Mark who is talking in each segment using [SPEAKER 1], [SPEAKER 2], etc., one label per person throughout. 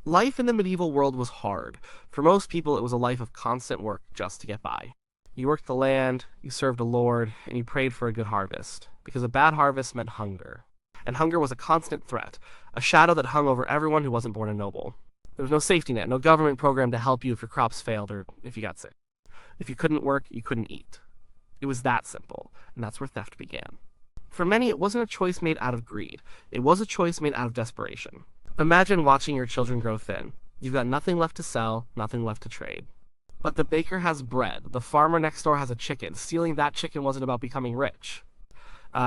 [SPEAKER 1] Life in the medieval world was hard. For most people, it was a life of constant work just to get by. You worked the land, you served a lord, and you prayed for a good harvest, because a bad harvest meant hunger. And hunger was a constant threat, a shadow that hung over everyone who wasn't born a noble. There was no safety net, no government program to help you if your crops failed or if you got sick. If you couldn't work, you couldn't eat. It was that simple, and that's where theft began. For many, it wasn't a choice made out of greed. It was a choice made out of desperation. Imagine watching your children grow thin. You've got nothing left to sell, nothing left to trade. But the baker has bread. The farmer next door has a chicken. Stealing that chicken wasn't about becoming rich.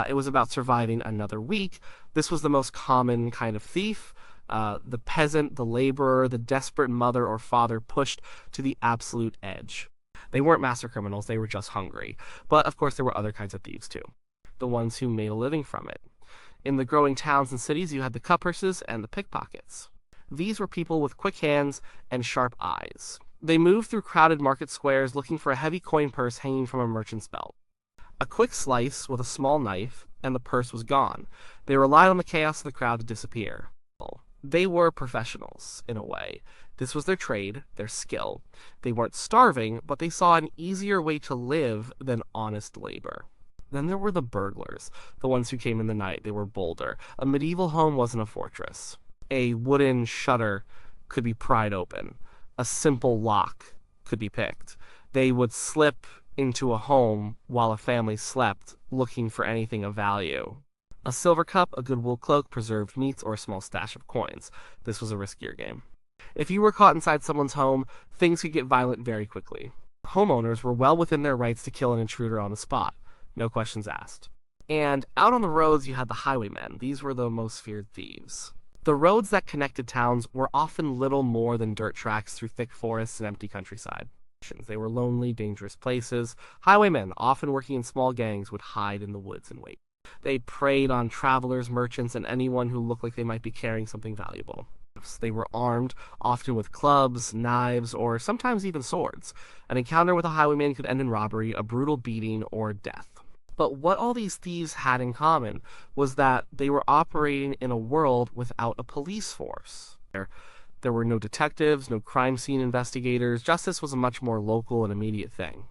[SPEAKER 1] It was about surviving another week. This was the most common kind of thief. The peasant, the laborer, the desperate mother or father pushed to the absolute edge. They weren't master criminals, they were just hungry. But of course, there were other kinds of thieves too. The ones who made a living from it. In the growing towns and cities, you had the cutpurses and the pickpockets. These were people with quick hands and sharp eyes. They moved through crowded market squares looking for a heavy coin purse hanging from a merchant's belt. A quick slice with a small knife, and the purse was gone. They relied on the chaos of the crowd to disappear. They were professionals, in a way. This was their trade, their skill. They weren't starving, but they saw an easier way to live than honest labor. Then there were the burglars, the ones who came in the night. They were bolder. A medieval home wasn't a fortress. A wooden shutter could be pried open. A simple lock could be picked. They would slip into a home while a family slept, looking for anything of value. A silver cup, a good wool cloak, preserved meats, or a small stash of coins. This was a riskier game. If you were caught inside someone's home, things could get violent very quickly. Homeowners were well within their rights to kill an intruder on the spot. No questions asked. And out on the roads, you had the highwaymen. These were the most feared thieves. The roads that connected towns were often little more than dirt tracks through thick forests and empty countryside. They were lonely, dangerous places. Highwaymen, often working in small gangs, would hide in the woods and wait. They preyed on travelers, merchants, and anyone who looked like they might be carrying something valuable. They were armed, often with clubs, knives, or sometimes even swords. An encounter with a highwayman could end in robbery, a brutal beating, or death. But what all these thieves had in common was that they were operating in a world without a police force. There were no detectives, no crime scene investigators. Justice was a much more local and immediate thing.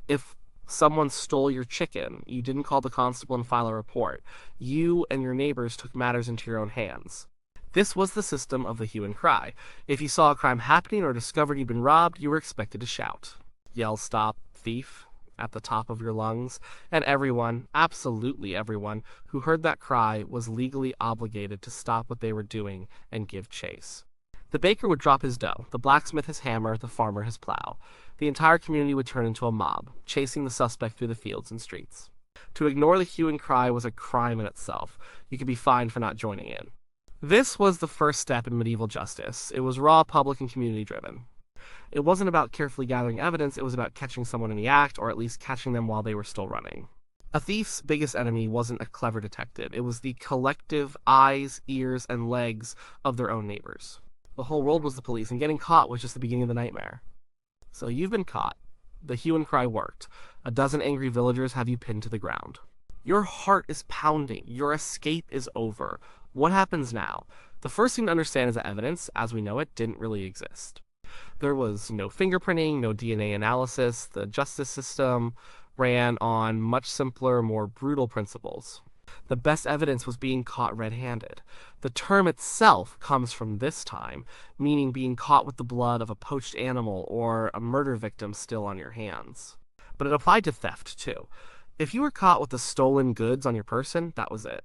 [SPEAKER 1] If someone stole your chicken, you didn't call the constable and file a report. You and your neighbors took matters into your own hands. This was the system of the hue and cry. If you saw a crime happening or discovered you'd been robbed, you were expected to shout. Yell, "Stop, thief," at the top of your lungs, and everyone, absolutely everyone, who heard that cry was legally obligated to stop what they were doing and give chase. The baker would drop his dough, the blacksmith his hammer, the farmer his plow. The entire community would turn into a mob, chasing the suspect through the fields and streets. To ignore the hue and cry was a crime in itself. You could be fined for not joining in. This was the first step in medieval justice. It was raw, public, and community-driven. It wasn't about carefully gathering evidence, it was about catching someone in the act, or at least catching them while they were still running. A thief's biggest enemy wasn't a clever detective. It was the collective eyes, ears, and legs of their own neighbors. The whole world was the police, and getting caught was just the beginning of the nightmare. So you've been caught. The hue and cry worked. A dozen angry villagers have you pinned to the ground. Your heart is pounding. Your escape is over. What happens now? The first thing to understand is that evidence, as we know it, didn't really exist. There was no fingerprinting, no DNA analysis. The justice system ran on much simpler, more brutal principles. The best evidence was being caught red-handed. The term itself comes from this time, meaning being caught with the blood of a poached animal or a murder victim still on your hands. But it applied to theft, too. If you were caught with the stolen goods on your person, that was it.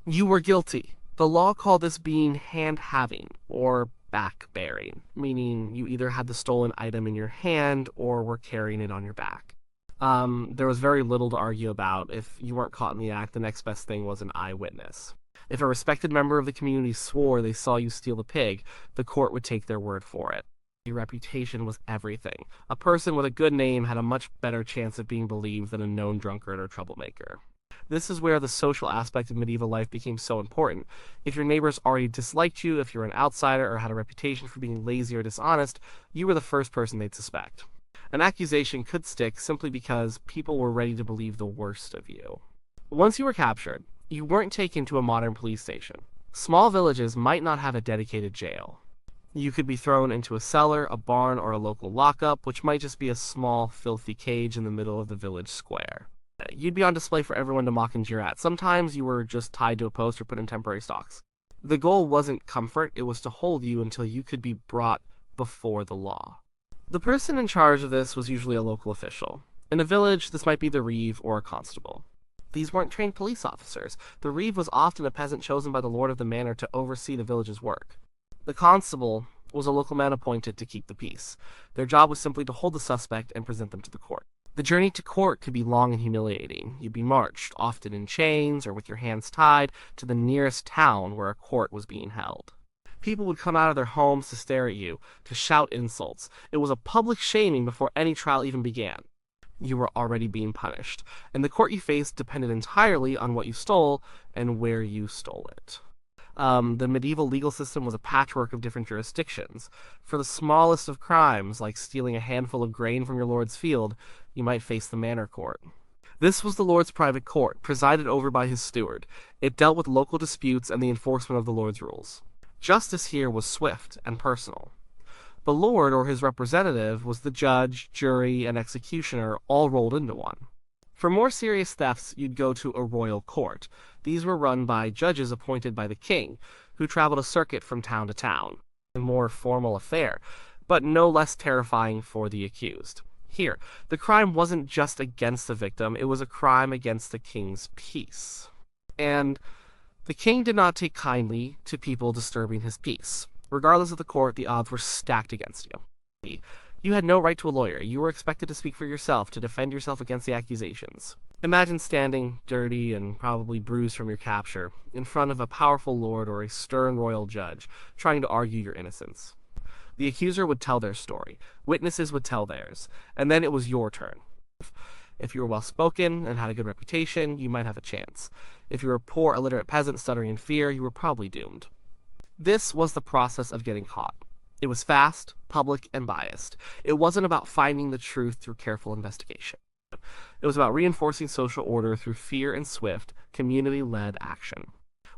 [SPEAKER 1] You were guilty. The law called this being hand-having, or back-bearing, meaning you either had the stolen item in your hand or were carrying it on your back. There was very little to argue about. If you weren't caught in the act, the next best thing was an eyewitness. If a respected member of the community swore they saw you steal a pig, the court would take their word for it. Your reputation was everything. A person with a good name had a much better chance of being believed than a known drunkard or troublemaker. This is where the social aspect of medieval life became so important. If your neighbors already disliked you, if you were an outsider or had a reputation for being lazy or dishonest, you were the first person they'd suspect. An accusation could stick simply because people were ready to believe the worst of you. Once you were captured, you weren't taken to a modern police station. Small villages might not have a dedicated jail. You could be thrown into a cellar, a barn, or a local lockup, which might just be a small, filthy cage in the middle of the village square. You'd be on display for everyone to mock and jeer at. Sometimes you were just tied to a post or put in temporary stocks. The goal wasn't comfort, it was to hold you until you could be brought before the law. The person in charge of this was usually a local official. In a village, this might be the reeve or a constable. These weren't trained police officers. The reeve was often a peasant chosen by the lord of the manor to oversee the village's work. The constable was a local man appointed to keep the peace. Their job was simply to hold the suspect and present them to the court. The journey to court could be long and humiliating. You'd be marched, often in chains or with your hands tied, to the nearest town where a court was being held. People would come out of their homes to stare at you, to shout insults. It was a public shaming before any trial even began. You were already being punished, and the court you faced depended entirely on what you stole and where you stole it. The medieval legal system was a patchwork of different jurisdictions. For the smallest of crimes, like stealing a handful of grain from your lord's field, you might face the manor court. This was the lord's private court, presided over by his steward. It dealt with local disputes and the enforcement of the lord's rules. Justice here was swift and personal. The lord or his representative was the judge, jury, and executioner all rolled into one. For more serious thefts, you'd go to a royal court. These were run by judges appointed by the king, who traveled a circuit from town to town. A more formal affair, but no less terrifying for the accused. Here, the crime wasn't just against the victim, it was a crime against the king's peace. And the king did not take kindly to people disturbing his peace. Regardless of the court, the odds were stacked against you. You had no right to a lawyer. You were expected to speak for yourself, to defend yourself against the accusations. Imagine standing, dirty and probably bruised from your capture, in front of a powerful lord or a stern royal judge, trying to argue your innocence. The accuser would tell their story. Witnesses would tell theirs. And then it was your turn. If you were well-spoken and had a good reputation, you might have a chance. If you were a poor, illiterate peasant stuttering in fear, you were probably doomed. This was the process of getting caught. It was fast, public, and biased. It wasn't about finding the truth through careful investigation. It was about reinforcing social order through fear and swift, community-led action.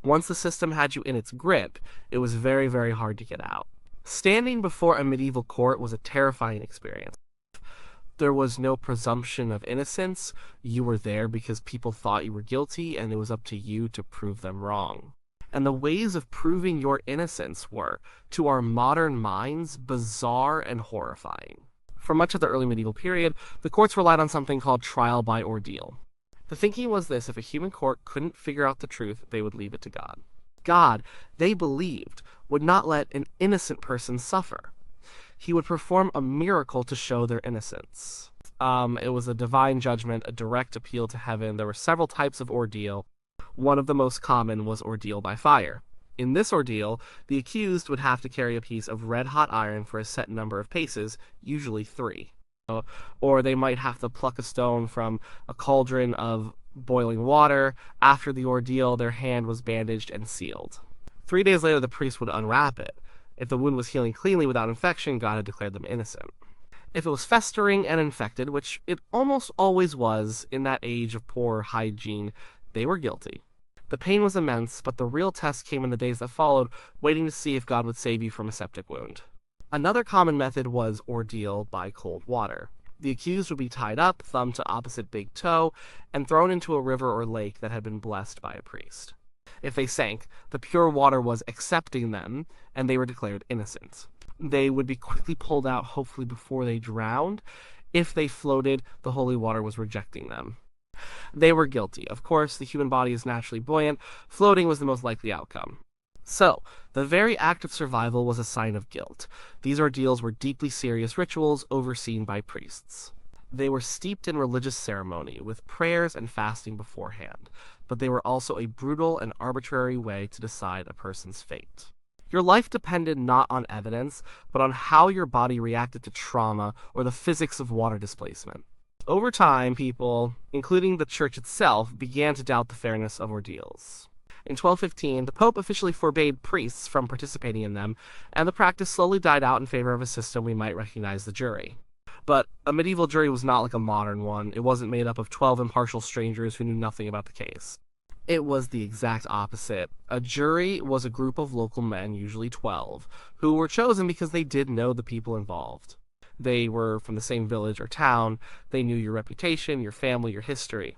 [SPEAKER 1] Once the system had you in its grip, it was very, very hard to get out. Standing before a medieval court was a terrifying experience. There was no presumption of innocence. You were there because people thought you were guilty, and it was up to you to prove them wrong. And the ways of proving your innocence were, to our modern minds, bizarre and horrifying. For much of the early medieval period, the courts relied on something called trial by ordeal. The thinking was this: if a human court couldn't figure out the truth, they would leave it to God. God, they believed, would not let an innocent person suffer. He would perform a miracle to show their innocence. It was a divine judgment, a direct appeal to heaven. There were several types of ordeal. One of the most common was ordeal by fire. In this ordeal, the accused would have to carry a piece of red-hot iron for a set number of paces, usually 3. Or they might have to pluck a stone from a cauldron of boiling water. After the ordeal, their hand was bandaged and sealed. 3 days later, the priest would unwrap it. If the wound was healing cleanly without infection, God had declared them innocent. If it was festering and infected, which it almost always was in that age of poor hygiene, they were guilty. The pain was immense, but the real test came in the days that followed, waiting to see if God would save you from a septic wound. Another common method was ordeal by cold water. The accused would be tied up, thumb to opposite big toe, and thrown into a river or lake that had been blessed by a priest. If they sank, the pure water was accepting them, and they were declared innocent. They would be quickly pulled out, hopefully before they drowned. If they floated, the holy water was rejecting them. They were guilty. Of course, the human body is naturally buoyant. Floating was the most likely outcome. So, the very act of survival was a sign of guilt. These ordeals were deeply serious rituals overseen by priests. They were steeped in religious ceremony, with prayers and fasting beforehand, but they were also a brutal and arbitrary way to decide a person's fate. Your life depended not on evidence, but on how your body reacted to trauma or the physics of water displacement. Over time, people, including the church itself, began to doubt the fairness of ordeals. In 1215, the Pope officially forbade priests from participating in them, and the practice slowly died out in favor of a system we might recognize the jury. But a medieval jury was not like a modern one. It wasn't made up of 12 impartial strangers who knew nothing about the case. It was the exact opposite. A jury was a group of local men, usually 12, who were chosen because they did know the people involved. They were from the same village or town, they knew your reputation, your family, your history.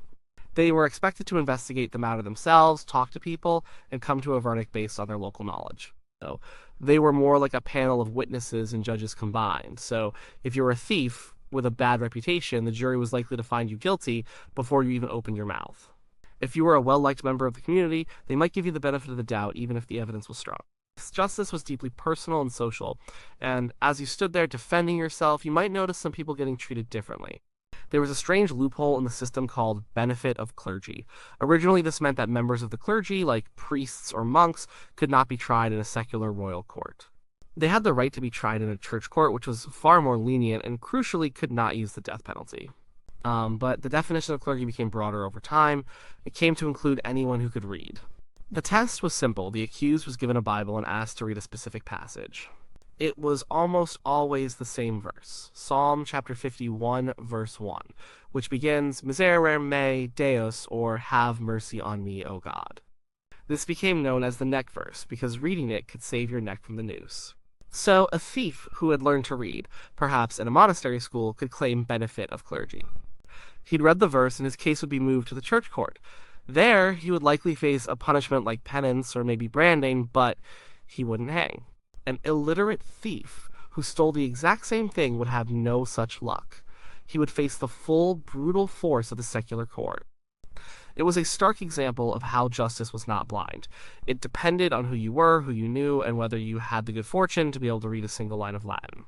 [SPEAKER 1] They were expected to investigate the matter themselves, talk to people, and come to a verdict based on their local knowledge. So they were more like a panel of witnesses and judges combined. So if you were a thief with a bad reputation, the jury was likely to find you guilty before you even opened your mouth. If you were a well liked member of the community, they might give you the benefit of the doubt even if the evidence was strong. Justice was deeply personal and social, and as you stood there defending yourself, you might notice some people getting treated differently. There was a strange loophole in the system called benefit of clergy. Originally, this meant that members of the clergy, like priests or monks, could not be tried in a secular royal court. They had the right to be tried in a church court, which was far more lenient and crucially could not use the death penalty. But the definition of clergy became broader over time. It came to include anyone who could read. The test was simple. The accused was given a Bible and asked to read a specific passage. It was almost always the same verse, Psalm chapter 51, verse 1, which begins, Miserere me, Deus, or Have mercy on me, O God. This became known as the neck verse because reading it could save your neck from the noose. So a thief who had learned to read, perhaps in a monastery school, could claim benefit of clergy. He'd read the verse and his case would be moved to the church court. There, he would likely face a punishment like penance or maybe branding, but he wouldn't hang. An illiterate thief who stole the exact same thing would have no such luck. He would face the full, brutal force of the secular court. It was a stark example of how justice was not blind. It depended on who you were, who you knew, and whether you had the good fortune to be able to read a single line of Latin.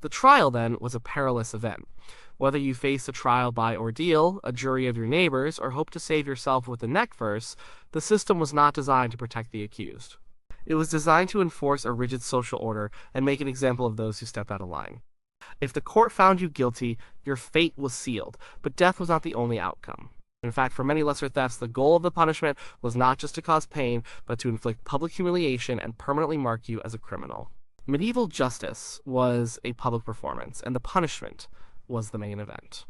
[SPEAKER 1] The trial, then, was a perilous event. Whether you faced a trial by ordeal, a jury of your neighbors, or hoped to save yourself with the neck verse, the system was not designed to protect the accused. It was designed to enforce a rigid social order and make an example of those who stepped out of line. If the court found you guilty, your fate was sealed, but death was not the only outcome. In fact, for many lesser thefts, the goal of the punishment was not just to cause pain, but to inflict public humiliation and permanently mark you as a criminal. Medieval justice was a public performance, and the punishment was the main event.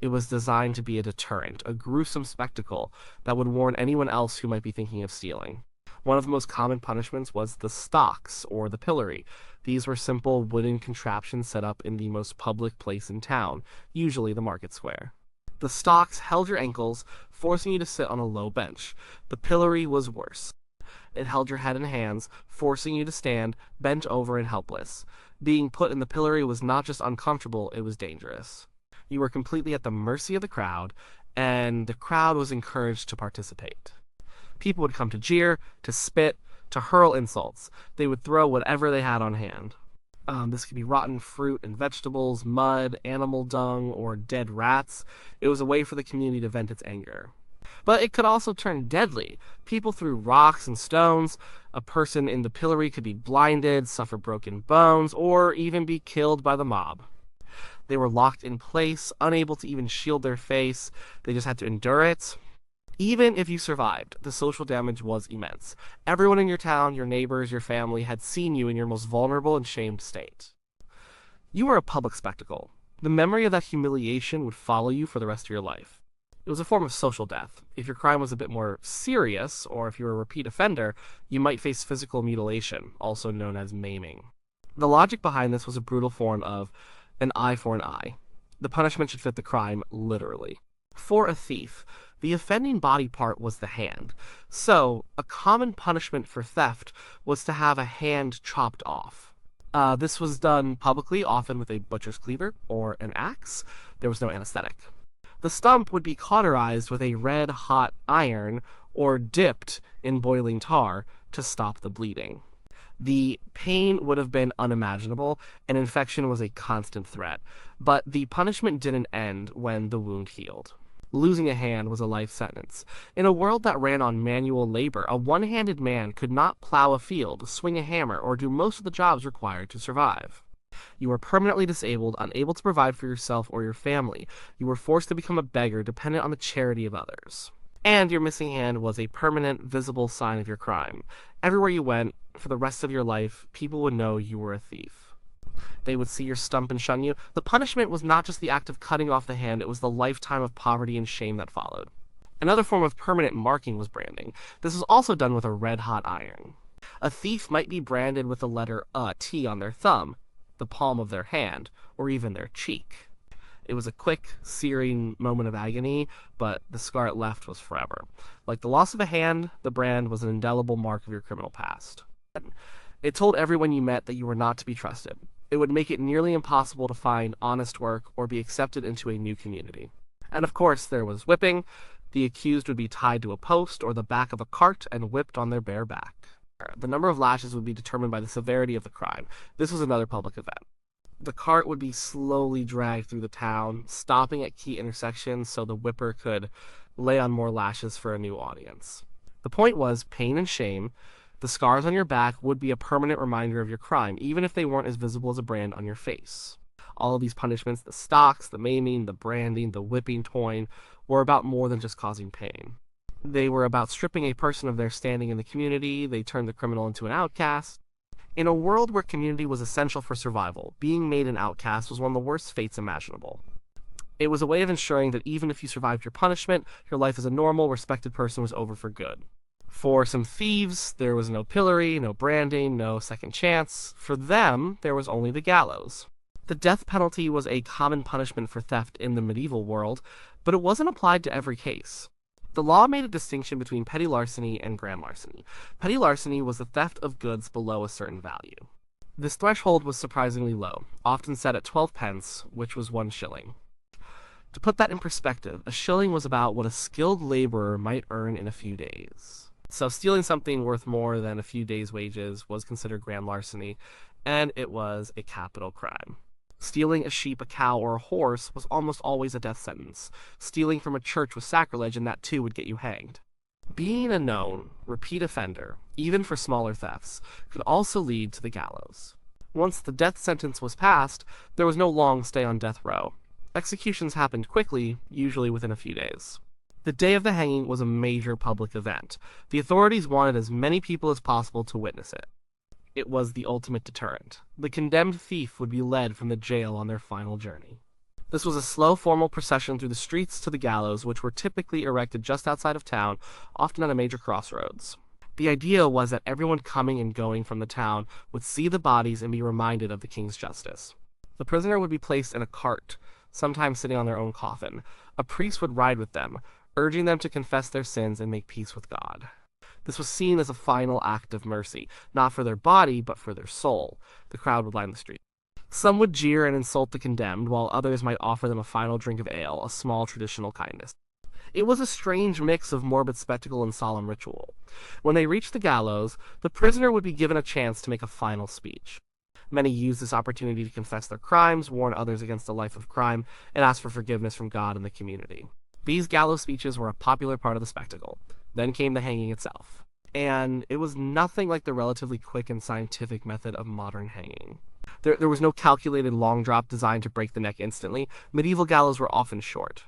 [SPEAKER 1] It was designed to be a deterrent, a gruesome spectacle that would warn anyone else who might be thinking of stealing. One of the most common punishments was the stocks, or the pillory. These were simple wooden contraptions set up in the most public place in town, usually the market square. The stocks held your ankles, forcing you to sit on a low bench. The pillory was worse. It held your head and hands, forcing you to stand, bent over and helpless. Being put in the pillory was not just uncomfortable, it was dangerous. You were completely at the mercy of the crowd, and the crowd was encouraged to participate. People would come to jeer, to spit, to hurl insults. They would throw whatever they had on hand. This could be rotten fruit and vegetables, mud, animal dung, or dead rats. It was a way for the community to vent its anger. But it could also turn deadly. People threw rocks and stones. A person in the pillory could be blinded, suffer broken bones, or even be killed by the mob. They were locked in place, unable to even shield their face. They just had to endure it. Even if you survived, the social damage was immense. Everyone in your town, your neighbors, your family had seen you in your most vulnerable and shamed state. You were a public spectacle. The memory of that humiliation would follow you for the rest of your life. It was a form of social death. If your crime was a bit more serious, or if you were a repeat offender, you might face physical mutilation, also known as maiming. The logic behind this was a brutal form of an eye for an eye. The punishment should fit the crime literally. For a thief, the offending body part was the hand. So, a common punishment for theft was to have a hand chopped off. This was done publicly, often with a butcher's cleaver or an axe. There was no anesthetic. The stump would be cauterized with a red-hot iron or dipped in boiling tar to stop the bleeding. The pain would have been unimaginable, and infection was a constant threat. But the punishment didn't end when the wound healed. Losing a hand was a life sentence. In a world that ran on manual labor, a one-handed man could not plow a field, swing a hammer, or do most of the jobs required to survive. You were permanently disabled, unable to provide for yourself or your family. You were forced to become a beggar, dependent on the charity of others. And your missing hand was a permanent, visible sign of your crime. Everywhere you went, for the rest of your life, people would know you were a thief. They would see your stump and shun you. The punishment was not just the act of cutting off the hand, it was the lifetime of poverty and shame that followed. Another form of permanent marking was branding. This was also done with a red-hot iron. A thief might be branded with the letter T on their thumb, the palm of their hand, or even their cheek. It was a quick, searing moment of agony, but the scar it left was forever. Like the loss of a hand, the brand was an indelible mark of your criminal past. It told everyone you met that you were not to be trusted. It would make it nearly impossible to find honest work or be accepted into a new community. And of course, there was whipping. The accused would be tied to a post or the back of a cart and whipped on their bare back. The number of lashes would be determined by the severity of the crime. This was another public event. The cart would be slowly dragged through the town, stopping at key intersections so the whipper could lay on more lashes for a new audience. The point was pain and shame. The scars on your back would be a permanent reminder of your crime, even if they weren't as visible as a brand on your face. All of these punishments, the stocks, the maiming, the branding, the whipping, toying, were about more than just causing pain. They were about stripping a person of their standing in the community. They turned the criminal into an outcast. In a world where community was essential for survival, being made an outcast was one of the worst fates imaginable. It was a way of ensuring that even if you survived your punishment, your life as a normal, respected person was over for good. For some thieves, there was no pillory, no branding, no second chance. For them, there was only the gallows. The death penalty was a common punishment for theft in the medieval world, but it wasn't applied to every case. The law made a distinction between petty larceny and grand larceny. Petty larceny was the theft of goods below a certain value. This threshold was surprisingly low, often set at 12 pence, which was 1 shilling. To put that in perspective, a shilling was about what a skilled laborer might earn in a few days. So stealing something worth more than a few days' wages was considered grand larceny, and it was a capital crime. Stealing a sheep, a cow, or a horse was almost always a death sentence. Stealing from a church was sacrilege, and that too would get you hanged. Being a known, repeat offender, even for smaller thefts, could also lead to the gallows. Once the death sentence was passed, there was no long stay on death row. Executions happened quickly, usually within a few days. The day of the hanging was a major public event. The authorities wanted as many people as possible to witness it. It was the ultimate deterrent. The condemned thief would be led from the jail on their final journey. This was a slow, formal procession through the streets to the gallows, which were typically erected just outside of town, often at a major crossroads. The idea was that everyone coming and going from the town would see the bodies and be reminded of the king's justice. The prisoner would be placed in a cart, sometimes sitting on their own coffin. A priest would ride with them, urging them to confess their sins and make peace with God. This was seen as a final act of mercy, not for their body, but for their soul. The crowd would line the street. Some would jeer and insult the condemned, while others might offer them a final drink of ale, a small traditional kindness. It was a strange mix of morbid spectacle and solemn ritual. When they reached the gallows, the prisoner would be given a chance to make a final speech. Many used this opportunity to confess their crimes, warn others against a life of crime, and ask for forgiveness from God and the community. These gallows speeches were a popular part of the spectacle. Then came the hanging itself. And it was nothing like the relatively quick and scientific method of modern hanging. There was no calculated long drop designed to break the neck instantly. Medieval gallows were often short.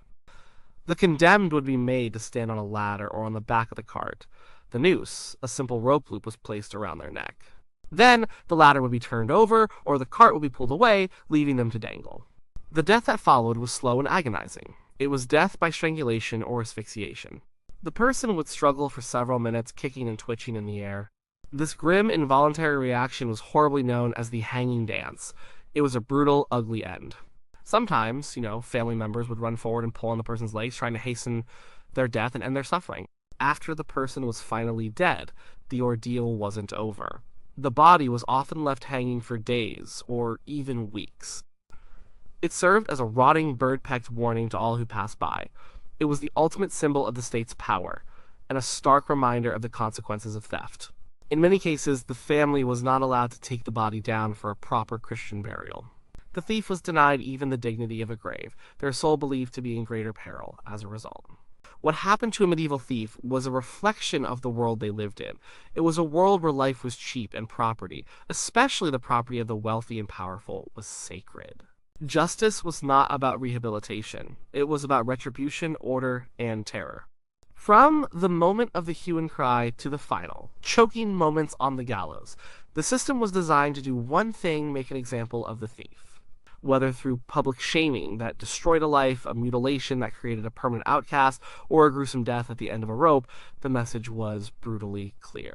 [SPEAKER 1] The condemned would be made to stand on a ladder or on the back of the cart. The noose, a simple rope loop, was placed around their neck. Then the ladder would be turned over, or the cart would be pulled away, leaving them to dangle. The death that followed was slow and agonizing. It was death by strangulation or asphyxiation. The person would struggle for several minutes, kicking and twitching in the air. This grim, involuntary reaction was horribly known as the hanging dance. It was a brutal, ugly end. Sometimes, family members would run forward and pull on the person's legs, trying to hasten their death and end their suffering. After the person was finally dead, the ordeal wasn't over. The body was often left hanging for days, or even weeks. It served as a rotting, bird-pecked warning to all who passed by. It was the ultimate symbol of the state's power, and a stark reminder of the consequences of theft. In many cases, the family was not allowed to take the body down for a proper Christian burial. The thief was denied even the dignity of a grave, their soul believed to be in greater peril as a result. What happened to a medieval thief was a reflection of the world they lived in. It was a world where life was cheap and property, especially the property of the wealthy and powerful, was sacred. Justice was not about rehabilitation. It was about retribution, order, and terror. From the moment of the hue and cry to the final, choking moments on the gallows, the system was designed to do one thing: make an example of the thief. Whether through public shaming that destroyed a life, a mutilation that created a permanent outcast, or a gruesome death at the end of a rope, the message was brutally clear.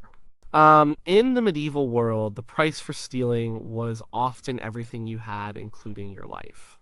[SPEAKER 1] In the medieval world, the price for stealing was often everything you had, including your life.